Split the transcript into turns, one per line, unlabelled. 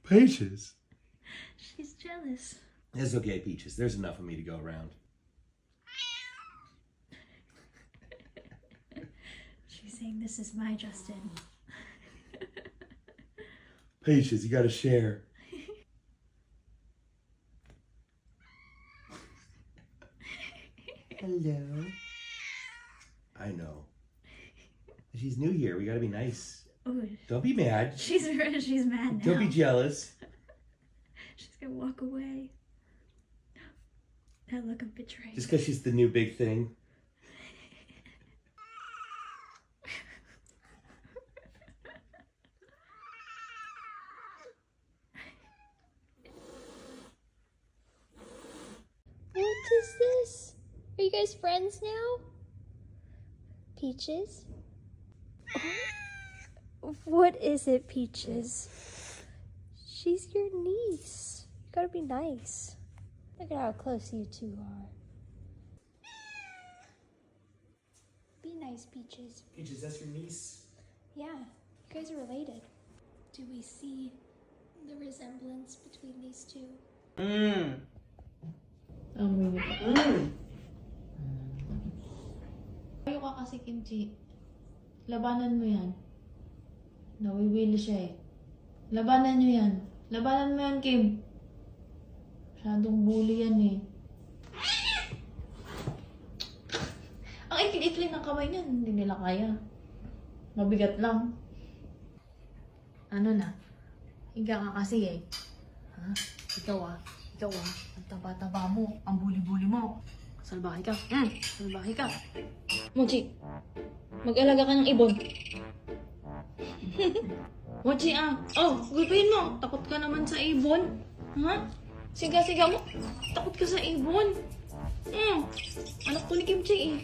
Peaches.
She's jealous.
It's okay, Peaches. There's enough of me to go around.
She's saying this is my Justin.
Peaches, you gotta share. Hello. I know. She's new here. We gotta be nice.
Ooh,
Don't be mad.
she's mad now.
Don't be jealous.
She's gonna walk away. That look of betrayal.
Just because she's the new big thing.
What is this? Are you guys friends now? Peaches? What is it, Peaches? She's your niece. You gotta be nice. Look at how close you two are. Be nice, Peaches.
Peaches, that's your niece.
Yeah, you guys are related. Do we see the resemblance between these two?
Ayaw ka kasi, Kimchi. Labanan mo yan. Nawiwili siya eh. Labanan nyo yan. Labanan mo yan, Kim. Masyadong bully yan eh. Ang iklit-iklit ng kamay niyan. Hindi nila kaya. Mabigat lang. Ano na? Higa ka kasi eh. Ha? Ikaw ah. Ang taba-taba mo. Ang bully-bully mo. Salbahe ka. Salbahe ka. Mochi, mag-alaga ka ng ibon. Mochi Oh, gulpihin mo. Takot ka naman sa ibon. Ha? Siga mo. Takot ka sa ibon. Anak ko ni Kimchi eh.